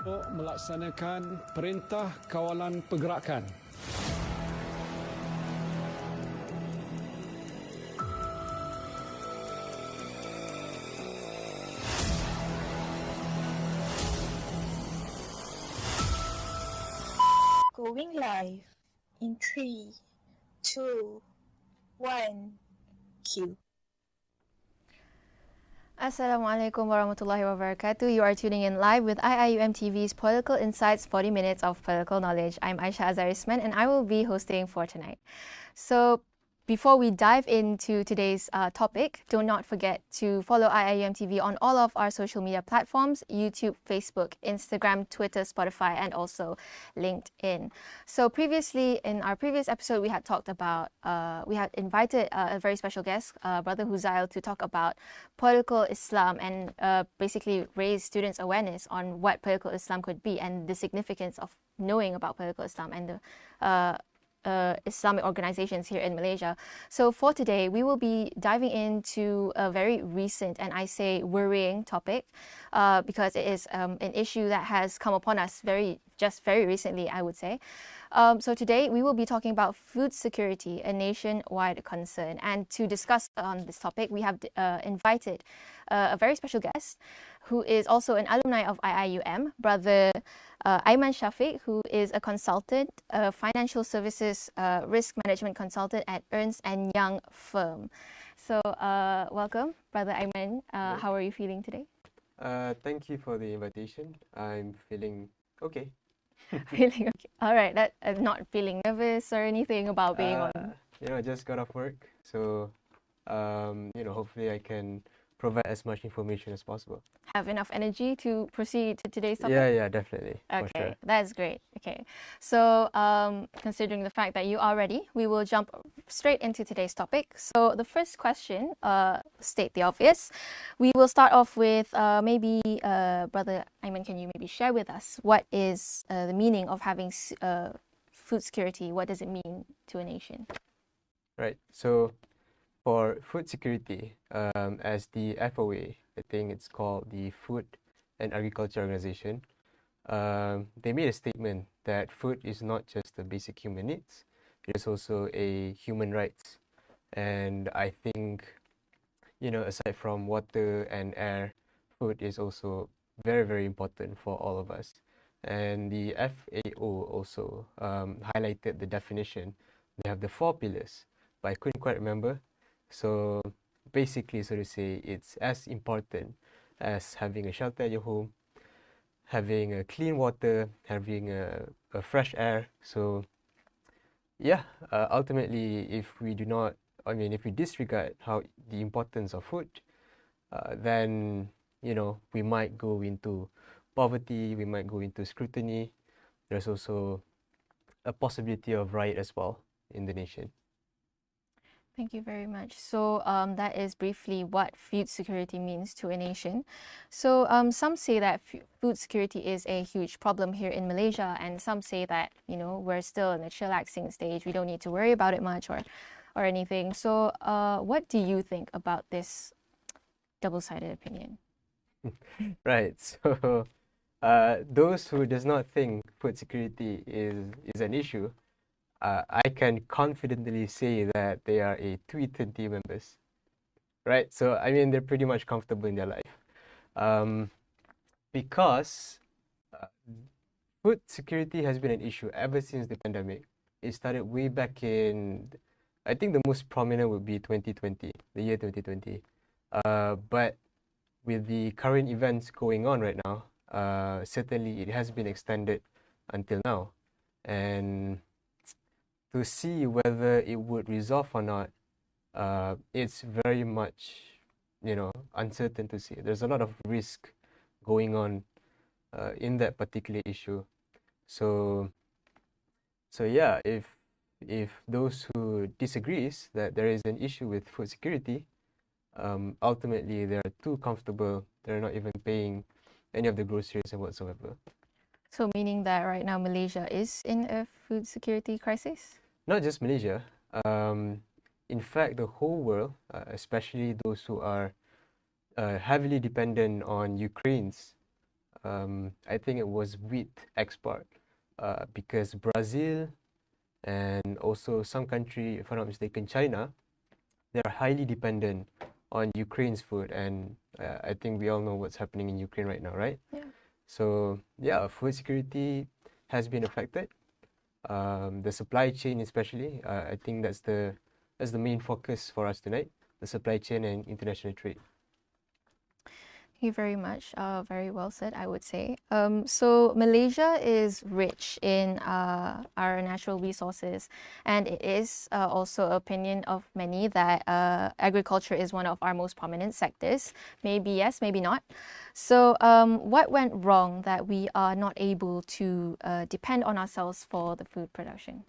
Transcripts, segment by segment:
untuk melaksanakan perintah kawalan pergerakan. Going live in 3, 2, 1, cue. Assalamualaikum warahmatullahi wabarakatuh. You are tuning in live with IIUM TV's Political Insights 40 Minutes of Political Knowledge. I'm Aisha Azarisman and I will be hosting for tonight. So before we dive into today's topic, do not forget to follow IIUM TV on all of our social media platforms: YouTube, Facebook, Instagram, Twitter, Spotify, and also LinkedIn. So previously, in our previous episode, we had talked about, we had invited a very special guest, Brother Huzail, to talk about political Islam and basically raise students' awareness on what political Islam could be and the significance of knowing about political Islam and the Islamic organizations here in Malaysia. So for today, we will be diving into a very recent, and I say worrying topic, because it is an issue that has come upon us very recently, I would say. So today we will be talking about food security, a nationwide concern. And to discuss on this topic, we have invited a very special guest who is also an alumni of IIUM, Brother Aiman Syafiq, who is a consultant, a financial services risk management consultant at Ernst and Young firm. So welcome, Brother Aiman. How are you feeling today? Thank you for the invitation. I'm feeling okay. Feeling okay. All right. That I'm not feeling nervous or anything about being on. I just got off work, so hopefully I can provide as much information as possible. Have enough energy to proceed to today's topic? Yeah, definitely. Okay, for sure. That's great. Okay, so considering the fact that you are ready, we will jump straight into today's topic. So the first question, state the obvious. We will start off with maybe Brother Aiman, can you maybe share with us what is the meaning of having food security? What does it mean to a nation? Right. So for food security, as the FOA, I think it's called the Food and Agriculture Organization, they made a statement that food is not just a basic human needs, it is also a human rights. And I think, aside from water and air, food is also very, very important for all of us. And the FAO also highlighted the definition. They have the 4 pillars, but I couldn't quite remember. So basically, so to say, it's as important as having a shelter at your home, having a clean water, having a fresh air. So yeah, ultimately, if we disregard the importance of food, then, we might go into poverty, we might go into scrutiny. There's also a possibility of riot as well in the nation. Thank you very much. So that is briefly what food security means to a nation. So some say that food security is a huge problem here in Malaysia, and some say that, we're still in a chillaxing stage. We don't need to worry about it much or anything. So what do you think about this double-sided opinion? Right. So those who does not think food security is an issue, I can confidently say that they are a tweeted team members, right? So I mean, they're pretty much comfortable in their life, because food security has been an issue ever since the pandemic. It started way back in, I think the most prominent would be 2020, the year 2020. But with the current events going on right now, certainly it has been extended until now, and to see whether it would resolve or not, it's very much, uncertain to see. There's a lot of risk going on in that particular issue. So yeah, if those who disagrees that there is an issue with food security, ultimately they're too comfortable. They're not even paying any of the groceries and whatsoever. So meaning that right now Malaysia is in a food security crisis? Not just Malaysia. In fact, the whole world, especially those who are heavily dependent on Ukraine's I think it was wheat export, because Brazil and also some country, if I'm not mistaken, China, they're highly dependent on Ukraine's food, and I think we all know what's happening in Ukraine right now, right? Yeah. So yeah, food security has been affected. The supply chain, especially, I think that's the main focus for us tonight: the supply chain and international trade. Thank you very much. Very well said, I would say. So Malaysia is rich in our natural resources, and it is also opinion of many that agriculture is one of our most prominent sectors. Maybe yes, maybe not. So what went wrong that we are not able to depend on ourselves for the food production?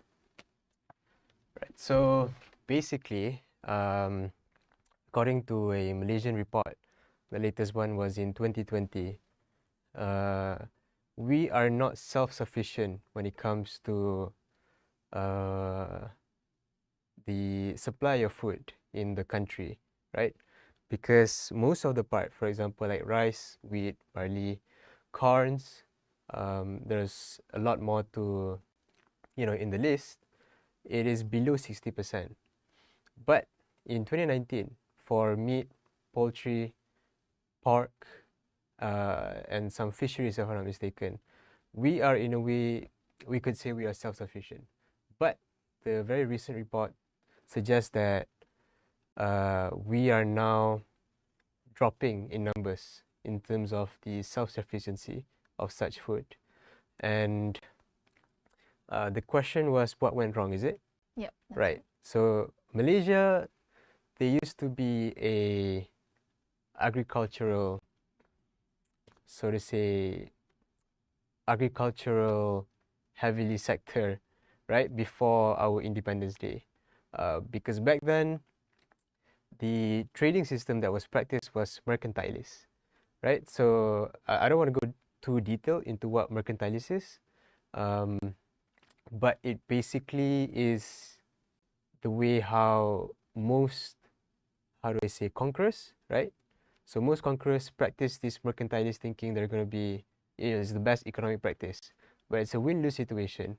Right. So basically, according to a Malaysian report, the latest one was in 2020. We are not self-sufficient when it comes to the supply of food in the country, right? Because most of the part, for example, like rice, wheat, barley, corns, there's a lot more to, in the list. It is below 60%. But in 2019, for meat, poultry, pork, and some fisheries, if I'm not mistaken, we are, in a way, we could say we are self-sufficient. But the very recent report suggests that we are now dropping in numbers in terms of the self-sufficiency of such food. And the question was, what went wrong, is it? Yep. Right. So Malaysia, they used to be a agricultural, so to say, agricultural heavily sector, right, before our Independence Day. Because back then, the trading system that was practiced was mercantilist, right? So I don't want to go too detailed into what mercantilist is, but it basically is the way how most, how do I say, conquerors, right? So most conquerors practice this mercantilist thinking they're going to be, it's the best economic practice, but it's a win-lose situation.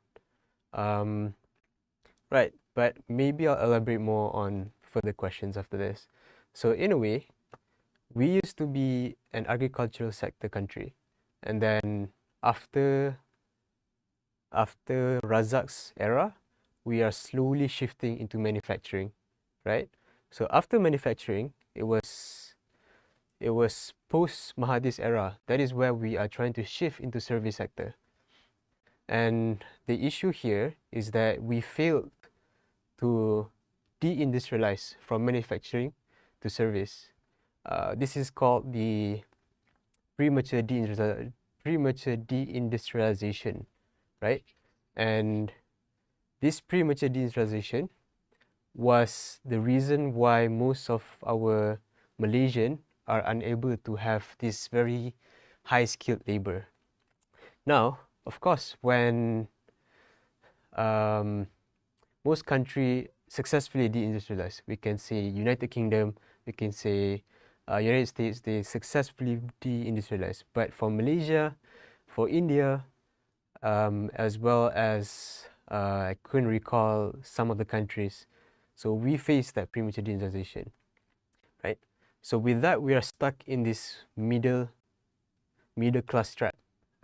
Right, but maybe I'll elaborate more on further questions after this. So in a way, we used to be an agricultural sector country, and then after Razak's era, we are slowly shifting into manufacturing, right? So after manufacturing, it was post Mahathir's era. That is where we are trying to shift into service sector. And the issue here is that we failed to deindustrialize from manufacturing to service. This is called the premature deindustrialization, right? And this premature deindustrialization was the reason why most of our Malaysian are unable to have this very high-skilled labor. Now, of course, when most country successfully deindustrialized, we can say United Kingdom, we can say United States, they successfully deindustrialized. But for Malaysia, for India, as well as I couldn't recall some of the countries, so we faced that premature deindustrialization, right? So with that, we are stuck in this middle class trap,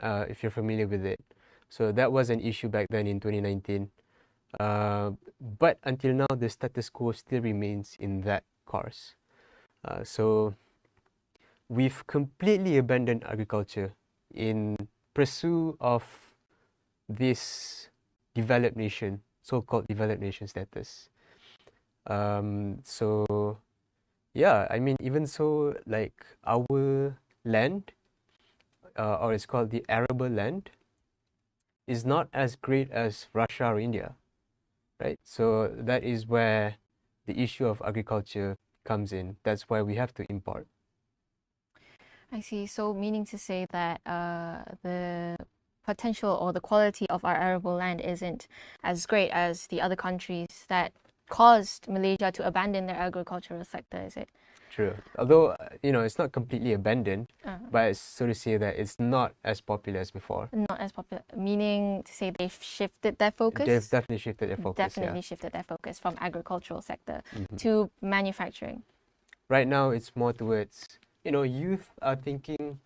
if you're familiar with it. So that was an issue back then in 2019. But until now, the status quo still remains in that course. So we've completely abandoned agriculture in pursuit of this developed nation, so-called developed nation status. So yeah, I mean, even so, like our land, or it's called the arable land, is not as great as Russia or India, right? So that is where the issue of agriculture comes in. That's why we have to import. I see. So meaning to say that the potential or the quality of our arable land isn't as great as the other countries that caused Malaysia to abandon their agricultural sector, is it? True. Although, it's not completely abandoned, but it's so to say that it's not as popular as before. Not as popular, meaning to say they've shifted their focus? They've definitely shifted their focus, Definitely shifted their focus from agricultural sector Mm-hmm. to manufacturing. Right now, it's more towards, youth are thinking,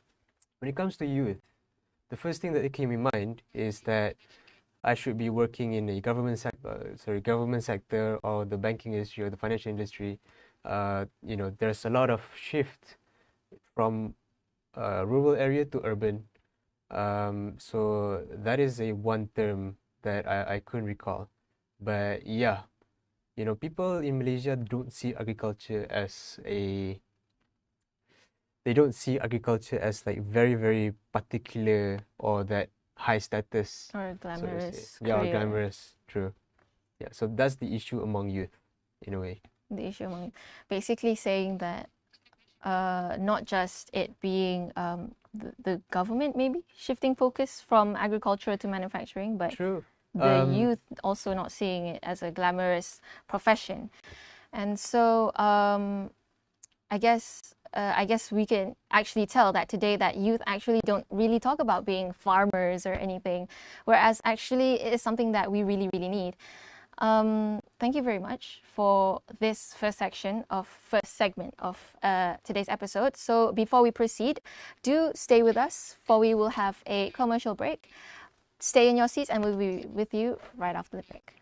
when it comes to youth, the first thing that came in mind is that I should be working in a government sector or the banking industry or the financial industry. There's a lot of shift from rural area to urban. So that is a one term that I couldn't recall. But yeah, people in Malaysia don't see agriculture as they don't see agriculture as like very, very particular or that high status. Or glamorous So to say. Yeah, career. glamorous, true. Yeah, so that's the issue among youth, in a way. The issue among basically saying that not just it being the government maybe shifting focus from agriculture to manufacturing, but True. the youth also not seeing it as a glamorous profession. And so I guess we can actually tell that today that youth actually don't really talk about being farmers or anything, whereas actually it is something that we really, really need. Thank you very much for this first segment of today's episode. So before we proceed, do stay with us, for we will have a commercial break. Stay in your seats and we'll be with you right after the break.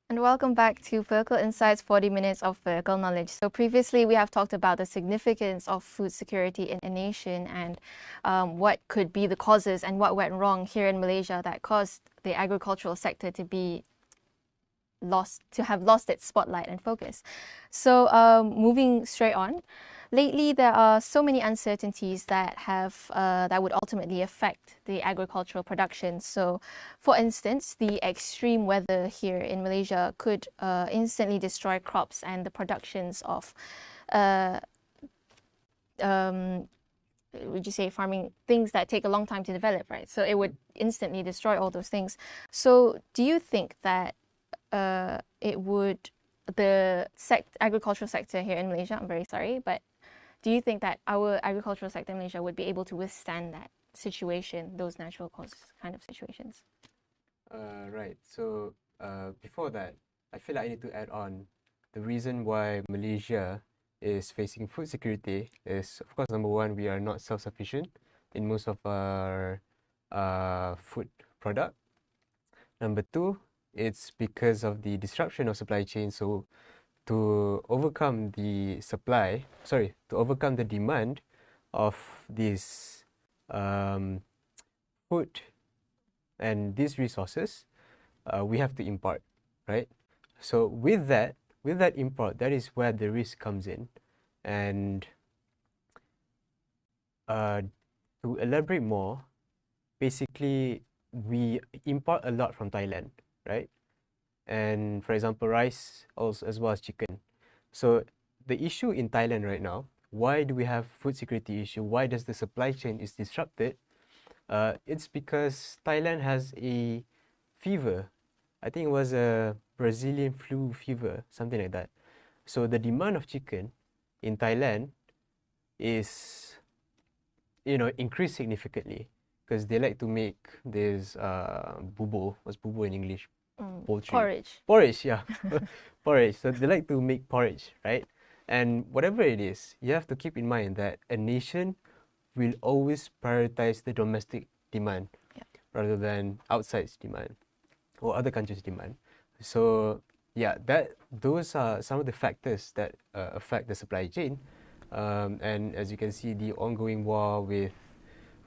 And welcome back to Political Insights 40 Minutes of Political Knowledge. So previously we have talked about the significance of food security in a nation and what could be the causes and what went wrong here in Malaysia that caused the agricultural sector to have lost its spotlight and focus. So moving straight on, lately there are so many uncertainties that would ultimately affect the agricultural production. So, for instance, the extreme weather here in Malaysia could instantly destroy crops and the productions of would you say farming, things that take a long time to develop, right? So it would instantly destroy all those things. So do you think that agricultural sector here in Malaysia, I'm very sorry, but do you think that our agricultural sector in Malaysia would be able to withstand that situation, those natural cause kind of situations? Right. So before that, I feel like I need to add on the reason why Malaysia is facing food security is, of course, number one, we are not self-sufficient in most of our food product. Number two, it's because of the disruption of supply chain. So to overcome the demand of this food and these resources, we have to import, right? So with that import, that is where the risk comes in. And to elaborate more, basically we import a lot from Thailand, right? And for example, rice also as well as chicken. So the issue in Thailand right now, why do we have food security issue? Why does the supply chain is disrupted? It's because Thailand has a fever. I think it was a Brazilian flu fever, something like that. So the demand of chicken in Thailand is, increased significantly because they like to make this bubur. What's bubur in English? Poultry. Porridge. Porridge, yeah. Porridge. So they like to make porridge, right? And whatever it is, you have to keep in mind that a nation will always prioritize the domestic demand rather than outside demand or other countries' demand. So yeah, those are some of the factors that affect the supply chain. And as you can see, the ongoing war with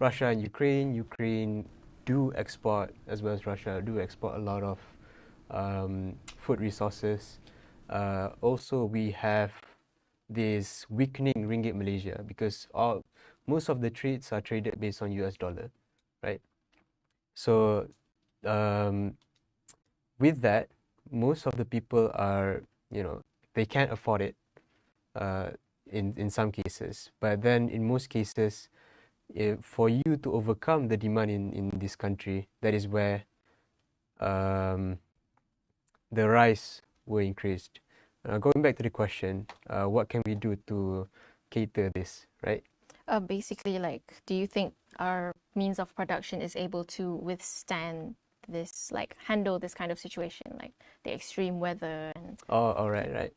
Russia and Ukraine do export, as well as Russia, do export a lot of food resources. Also, we have this weakening ringgit Malaysia because most of the trades are traded based on US dollar, right? So with that, most of the people are, they can't afford it in some cases. But then in most cases, for you to overcome the demand in this country, that is where the rise were increased. Going back to the question, what can we do to cater this, right? Basically, like, do you think our means of production is able to withstand this, like, handle this kind of situation, like the extreme weather and... Oh, all right, right.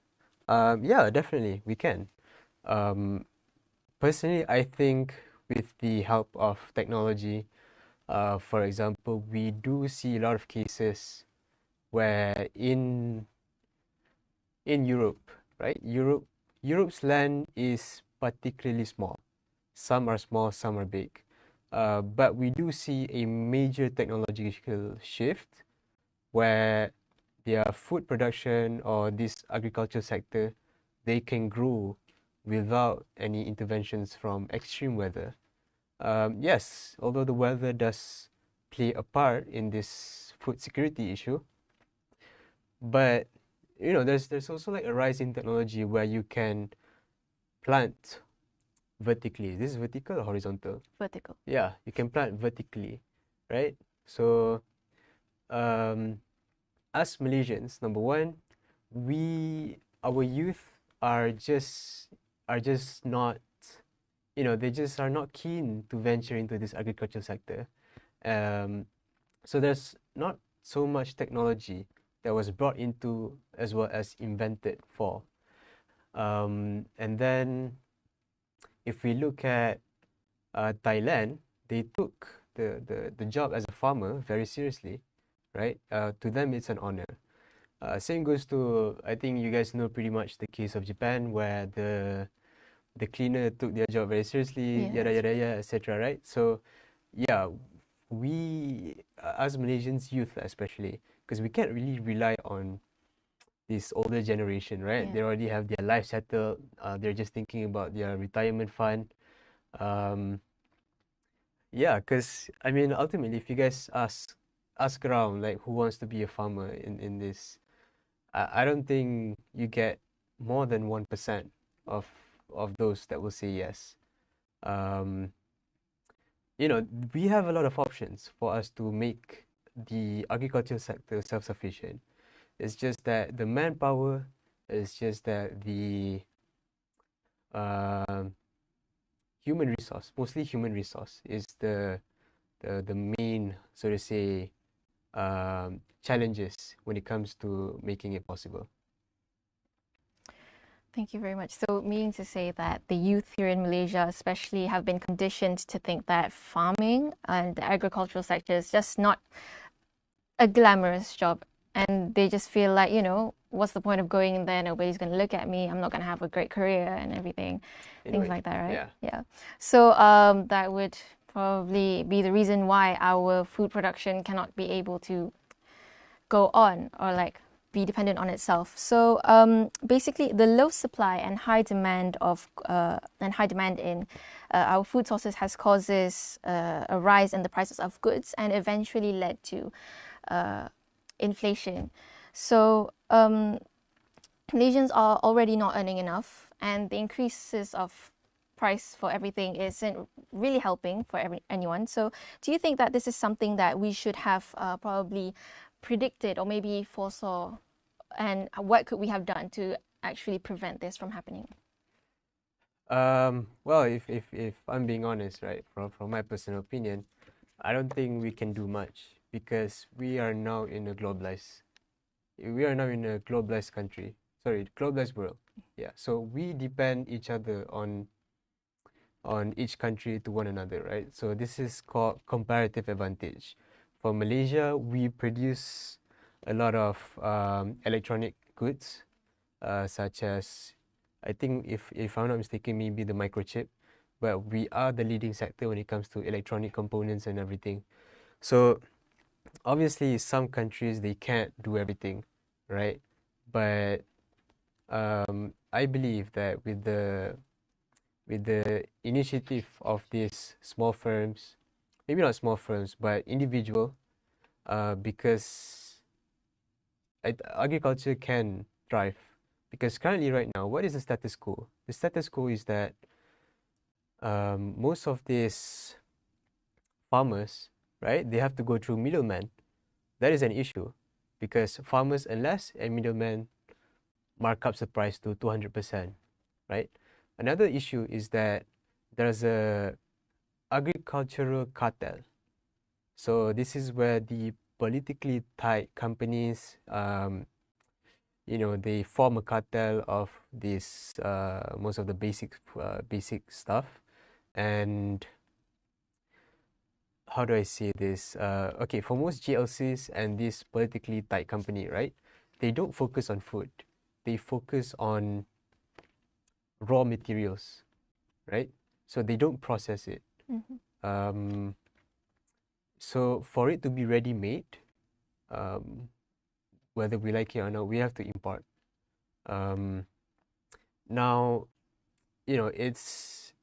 Yeah, definitely, we can. Personally, I think with the help of technology, for example, we do see a lot of cases where in Europe, right? Europe's land is particularly small. Some are small, some are big. But we do see a major technological shift where their food production or this agriculture sector, they can grow without any interventions from extreme weather. Yes, although the weather does play a part in this food security issue, but there's also like a rise in technology where you can plant vertically. This is vertical or horizontal? Vertical. Yeah, you can plant vertically, right? So, us Malaysians, number one, our youth are just not, they just are not keen to venture into this agriculture sector. So there's not so much technology that was brought into as well as invented for. And then if we look at Thailand, they took the job as a farmer very seriously, right? To them, it's an honor. Same goes to, I think you guys know pretty much the case of Japan, where the cleaner took their job very seriously, yada yada yada, etc. Right? So, yeah, we as Malaysians, youth especially, because we can't really rely on this older generation, right? Yeah. They already have their life settled. They're just thinking about their retirement fund. Yeah, because I mean, ultimately, if you guys ask around, like, who wants to be a farmer in this, I don't think you get more than 1% of those that will say yes. We have a lot of options for us to make the agriculture sector self-sufficient. It's just that the manpower, it's just that the human resource, mostly human resource, is the main, so to say, challenges when it comes to making it possible. Thank you very much. So, meaning to say that the youth here in Malaysia, especially, have been conditioned to think that farming and the agricultural sector is just not a glamorous job. And they just feel like, what's the point of going in there? Nobody's going to look at me. I'm not going to have a great career and everything. Things like that, right? Yeah. So, that would probably be the reason why our food production cannot be able to go on or like be dependent on itself. So basically, the low supply and high demand in our food sources has causes a rise in the prices of goods and eventually led to inflation. So Malaysians are already not earning enough, and the increases of price for everything isn't really helping for anyone. So do you think that this is something that we should have probably predicted or maybe foresaw, and what could we have done to actually prevent this from happening? Well, if I'm being honest, right, from my personal opinion, I don't think we can do much because we are now in a globalized country. Sorry, globalized world. Yeah. So we depend each other on each country to one another, right? So this is called comparative advantage. For Malaysia, we produce a lot of electronic goods, such as, I think if I'm not mistaken, maybe the microchip, but we are the leading sector when it comes to electronic components and everything. So obviously some countries, they can't do everything, right? But I believe that with the initiative of these small firms, maybe not small firms, but individual, because agriculture can thrive. Because currently, right now, what is the status quo? The status quo is that most of these farmers, right, they have to go through middlemen. That is an issue because farmers earn less and middlemen mark up the price to 200%, right? Another issue is that there's a agricultural cartel. So this is where the politically tied companies, they form a cartel of this most of the basic stuff. And how do I say this? Okay, for most GLCs and this politically tied company, right? They don't focus on food. They focus on raw materials, right? So they don't process it. Mm-hmm. So for it to be ready-made, whether we like it or not, we have to import. Now, it's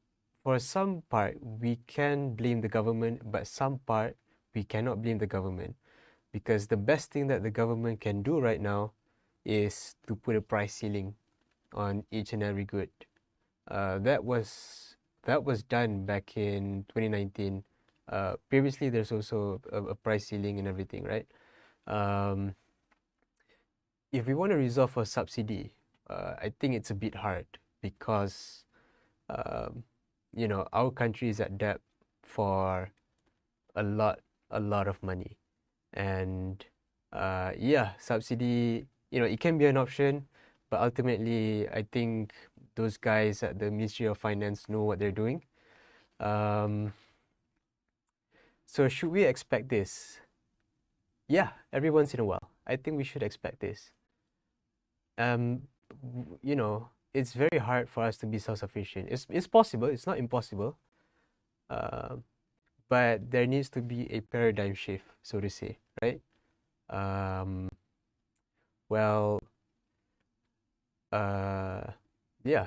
for some part we can blame the government, but some part we cannot blame the government because the best thing that the government can do right now is to put a price ceiling on each and every good. That was done back in 2019. Previously, there's also a price ceiling and everything, right? If we want to resolve a subsidy, I think it's a bit hard because, our country is at debt for a lot of money, and subsidy, it can be an option, but ultimately, I think those guys at the Ministry of Finance know what they're doing. So should we expect this? Yeah, every once in a while, I think we should expect this. It's very hard for us to be self-sufficient. It's possible. It's not impossible. But there needs to be a paradigm shift, so to say, right? Yeah.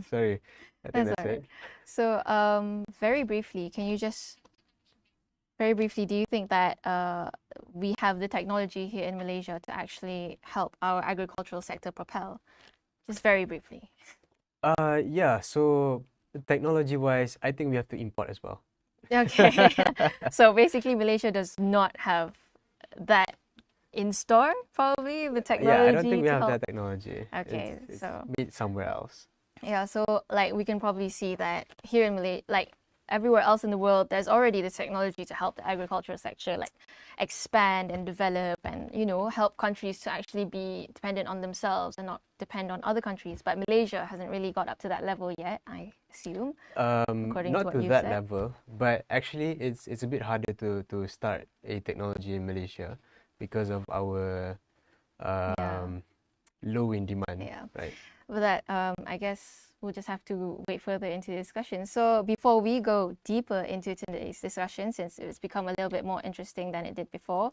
Sorry, I think that's it. So, very briefly, do you think that we have the technology here in Malaysia to actually help our agricultural sector propel? Just very briefly. Yeah, so technology-wise, I think we have to import as well. Okay. So basically, Malaysia does not have that in store, probably, the technology. Yeah, I don't think we to have help. that technology. Okay, it's so made somewhere else. yeah, so like we can probably see that here in Malaysia, like everywhere else in the world, there's already the technology to help the agricultural sector like expand and develop and, you know, help countries to actually be dependent on themselves and not depend on other countries. But Malaysia hasn't really got up to that level yet, I assume, according to Not what to you've that said. level, but actually it's a bit harder to start a technology in Malaysia because of our Yeah. low in demand, Yeah. right? With that, I guess we'll just have to wait further into the discussion. So before we go deeper into today's discussion, since it's become a little bit more interesting than it did before,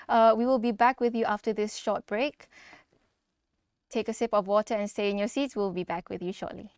we will be back with you after this short break. Take a sip of water and stay in your seats. We'll be back with you shortly.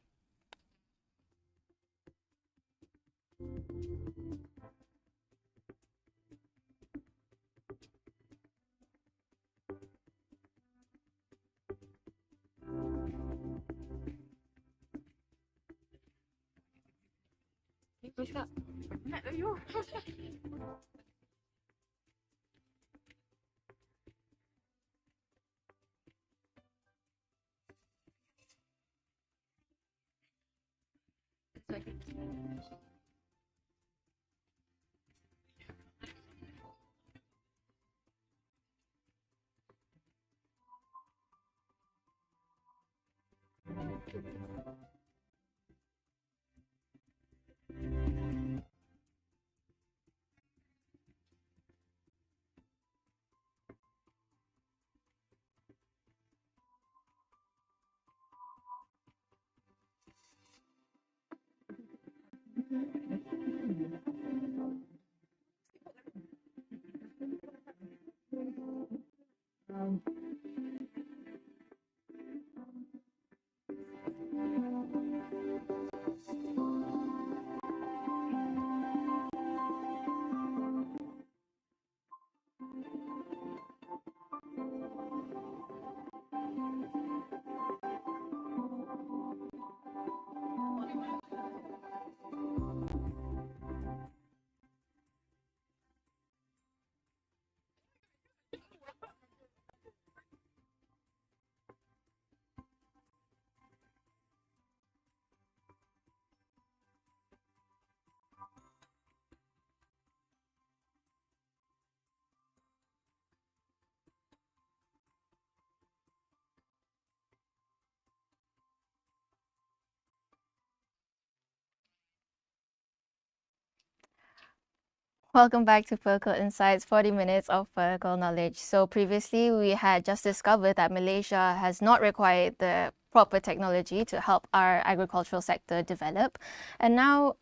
Welcome back to Political Insights, 40 minutes of political knowledge. So previously we had just discovered that Malaysia has not required the proper technology to help our agricultural sector develop. And now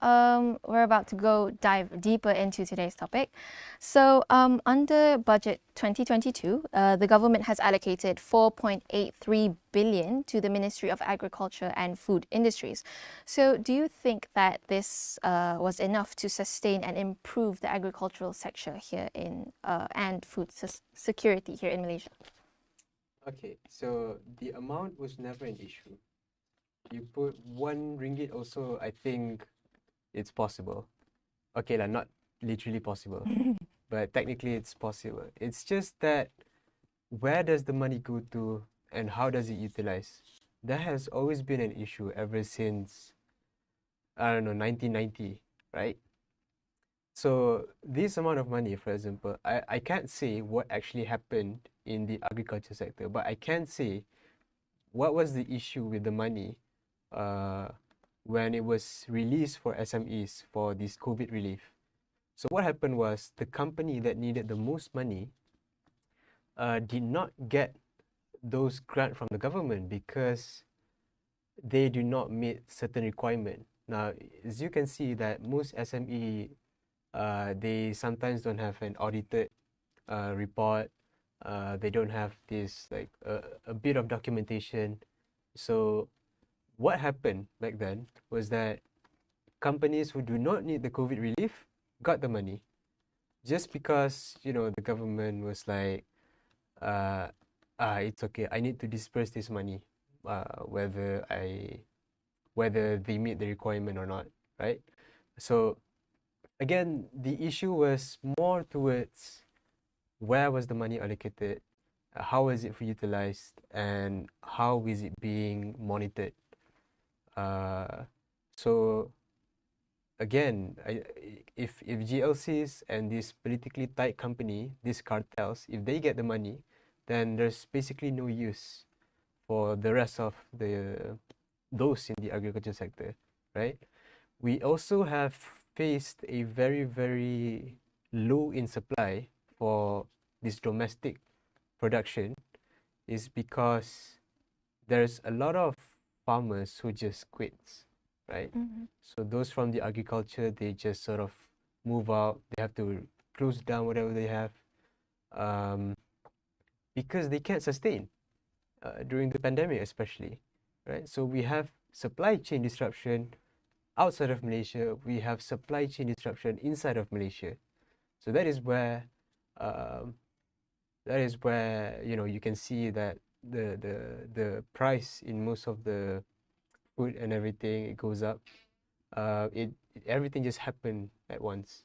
we're about to dive deeper into today's topic. So under Budget 2022, the government has allocated 4.83 billion to the Ministry of Agriculture and Food Industries. So do you think that this was enough to sustain and improve the agricultural sector here and food security here in Malaysia? Okay, so the amount was never an issue. You put RM1 also, I think it's possible. Okay lah, not literally possible, but technically it's possible. It's just that where does the money go to and how does it utilize? That has always been an issue ever since, I don't know, 1990, right? So this amount of money, for example, I can't say what actually happened in the agriculture sector, but I can say what was the issue with the money when it was released for SMEs for this COVID relief. So what happened was the company that needed the most money did not get those grant from the government because they do not meet certain requirement. Now, as you can see that most SME, they sometimes don't have an audited report. They don't have this like a bit of documentation. So what happened back then was that companies who do not need the COVID relief got the money just because, you know, the government was like, it's okay, I need to disperse this money, whether they meet the requirement or not, right? So again, the issue was more towards where was the money allocated, how was it utilized, and how is it being monitored. So again, if GLCs and this politically tight company, these cartels, if they get the money, then there's basically no use for the rest of those in the agriculture sector, right? We also have faced a very, very low in supply for this domestic production is because there's a lot of farmers who just quits, right? So those from the agriculture, they just sort of move out. They have to close down whatever they have because they can't sustain during the pandemic, especially, right? So we have supply chain disruption outside of Malaysia. We have supply chain disruption inside of Malaysia. So that is where you can see that the price in most of the food and everything, it goes up. Everything just happened at once.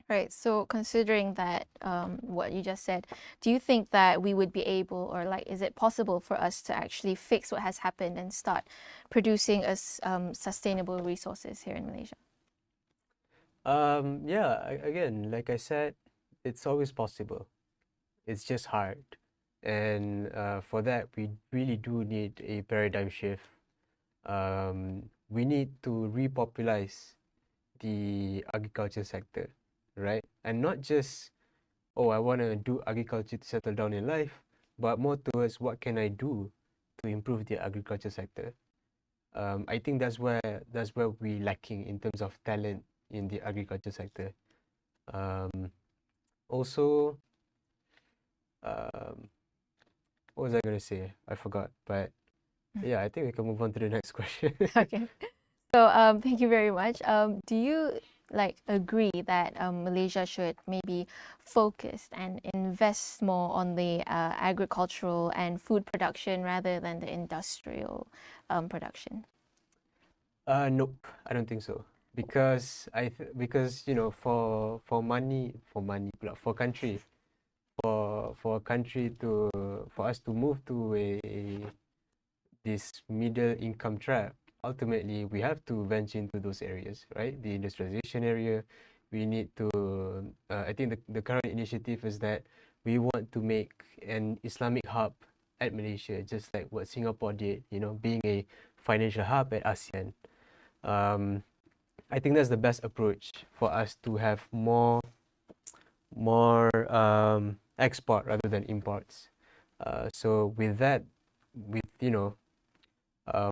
Right. So considering that what you just said, do you think that we would be able, or like, is it possible for us to actually fix what has happened and start producing sustainable resources here in Malaysia? Yeah, again, like I said, it's always possible. It's just hard. And for that, we really do need a paradigm shift. We need to repopularize the agriculture sector, right? And not just, oh, I want to do agriculture to settle down in life, but more towards what can I do to improve the agriculture sector. I think that's where we're lacking in terms of talent in the agriculture sector. Also, what was I going to say? I forgot. But yeah, I think we can move on to the next question. Okay. So thank you very much. Do you agree that Malaysia should maybe focus and invest more on the agricultural and food production rather than the industrial production? Nope, I don't think so. Because for us to move to this middle income trap, ultimately we have to venture into those areas, right? The industrialization area. We need to I think the current initiative is that we want to make an Islamic hub at Malaysia, just like what Singapore did, being a financial hub at ASEAN. I think that's the best approach for us to have more export rather than imports. So with that,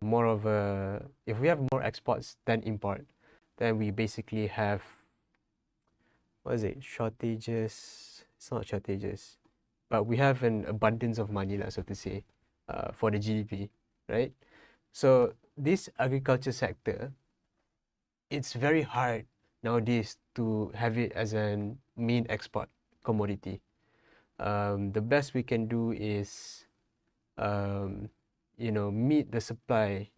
more of if we have more exports than import, then we basically have, shortages? It's not shortages, but we have an abundance of money, so to say, for the GDP, right? So this agriculture sector, it's very hard nowadays to have it as a main export commodity. The best we can do is, meet the supply,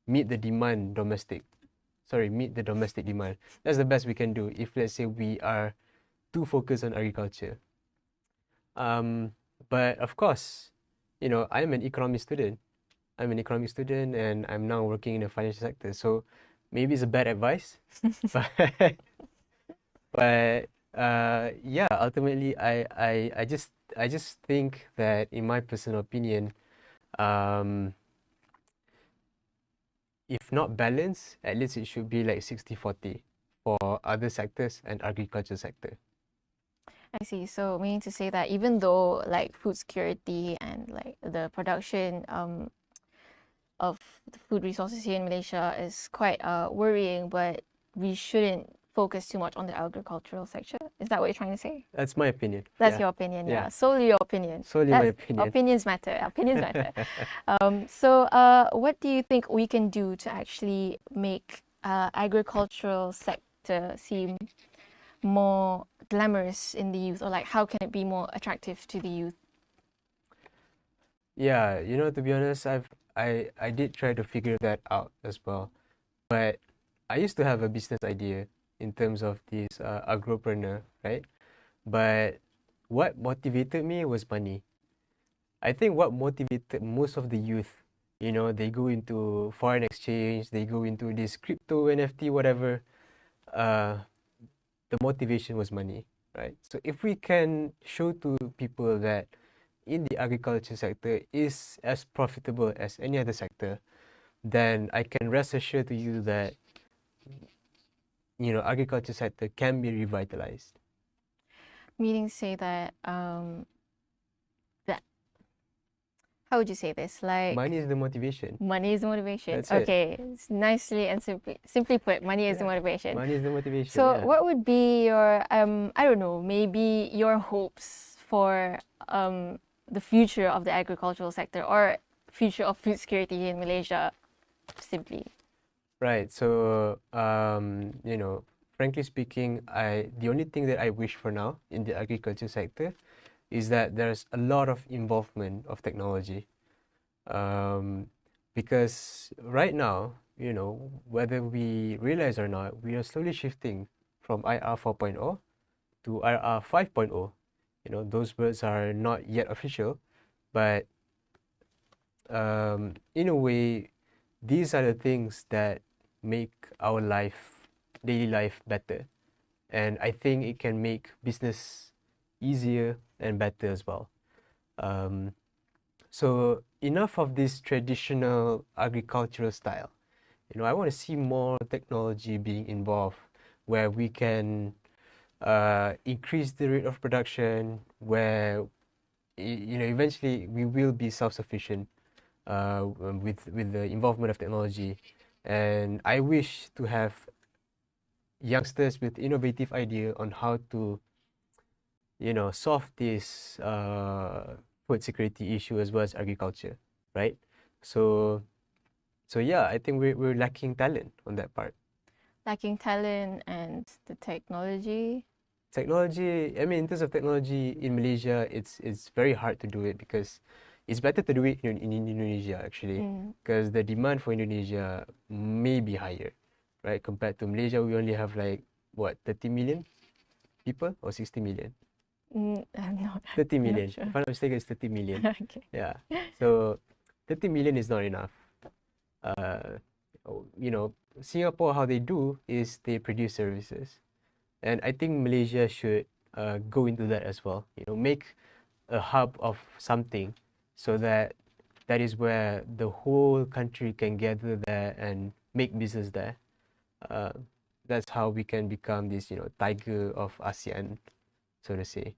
meet the domestic demand. That's the best we can do if, let's say, we are too focused on agriculture. But of course, I'm an economics student. And I'm now working in the financial sector. So maybe it's a bad advice, but yeah, ultimately, I just think that, in my personal opinion, if not balanced, at least it should be like 60-40 for other sectors and agriculture sector. I see. So meaning to say that even though food security and the production of the food resources here in Malaysia is quite worrying, but we shouldn't focus too much on the agricultural sector. Is that what you're trying to say? That's my opinion. That's your opinion, yeah. Solely your opinion. My opinion. Opinions matter. Opinions matter. So what do you think we can do to actually make agricultural sector seem more glamorous in the youth, or how can it be more attractive to the youth? Yeah, to be honest, I did try to figure that out as well. But I used to have a business idea in terms of this agropreneur, right? But what motivated me was money. I think what motivated most of the youth They go into foreign exchange, they go into this crypto, NFT, whatever. The motivation was money, right? So if we can show to people that in the agriculture sector is as profitable as any other sector, then I can rest assured to you that agriculture sector can be revitalized. Meaning say that that how would you say this? Like Money is the motivation. money is the motivation. That's it. Okay, it's nicely and simply put, money is the motivation. Money is the motivation. So yeah. what would be your I don't know, maybe your hopes for the future of the agricultural sector or future of food security in Malaysia simply? Right. So frankly speaking, the only thing that I wish for now in the agriculture sector is that there's a lot of involvement of technology. Because right now, whether we realize or not, we are slowly shifting from IR 4.0 to IR 5.0. Those words are not yet official, but in a way, these are the things that make our daily life better. And I think it can make business easier and better as well. So enough of this traditional agricultural style. I want to see more technology being involved where we can increase the rate of production, where eventually we will be self-sufficient with the involvement of technology. And I wish to have youngsters with innovative idea on how to solve this food security issue as well as agriculture, right? So yeah, I think we're lacking talent on that part. Lacking talent and the technology. Technology, I mean, in terms of technology in Malaysia, it's very hard to do it because it's better to do it in Indonesia actually, because the demand for Indonesia may be higher, right? Compared to Malaysia, we only have like what, 30 million people or 60 million? I'm not 30 million. sure. If I'm not mistaken, it's 30 million. Okay. Yeah. So 30 million is not enough. Singapore, how they do is they produce services. And I think Malaysia should go into that as well. Make a hub of something so that is where the whole country can gather there and make business there. That's how we can become this, tiger of ASEAN, so to say.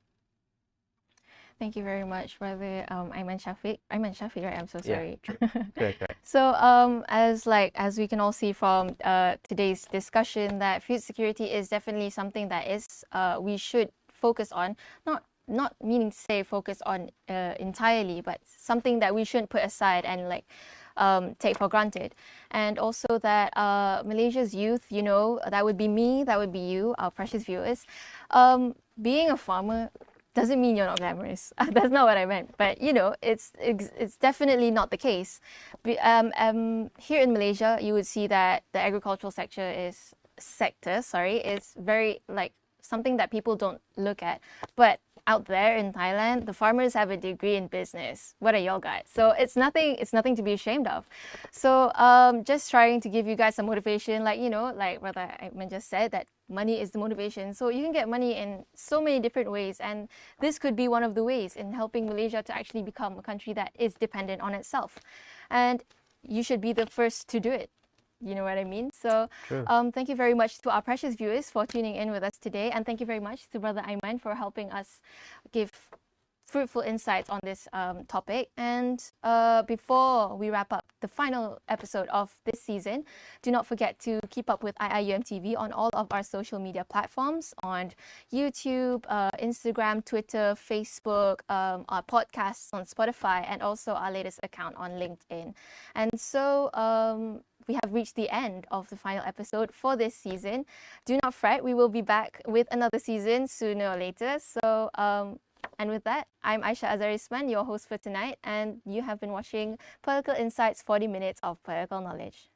Thank you very much, Brother Aiman Syafiq. Aiman Syafiq, right? I'm so sorry. Yeah, correct. So, as we can all see from today's discussion, that food security is definitely something that is we should focus on. Not meaning to say focus on entirely, but something that we shouldn't put aside and take for granted. And also that Malaysia's youth, that would be me, that would be you, our precious viewers. Being a farmer doesn't mean you're not glamorous. That's not what I meant. But it's definitely not the case. Here in Malaysia, you would see that the agricultural sector is very something that people don't look at. But out there in Thailand, the farmers have a degree in business. What are y'all guys? So it's nothing to be ashamed of. So just trying to give you guys some motivation, like Brother Aiman just said, that money is the motivation. So you can get money in so many different ways, and this could be one of the ways in helping Malaysia to actually become a country that is dependent on itself. And you should be the first to do it. You know what I mean? So thank you very much to our precious viewers for tuning in with us today. And thank you very much to Brother Aiman for helping us give fruitful insights on this topic. And before we wrap up the final episode of this season, do not forget to keep up with IIUM TV on all of our social media platforms, on YouTube, Instagram, Twitter, Facebook, our podcasts on Spotify, and also our latest account on LinkedIn. And so we have reached the end of the final episode for this season. Do not fret, we will be back with another season sooner or later. So and with that, I'm Aisha Azarisman, your host for tonight, and you have been watching Political Insights, 40 Minutes of Political Knowledge.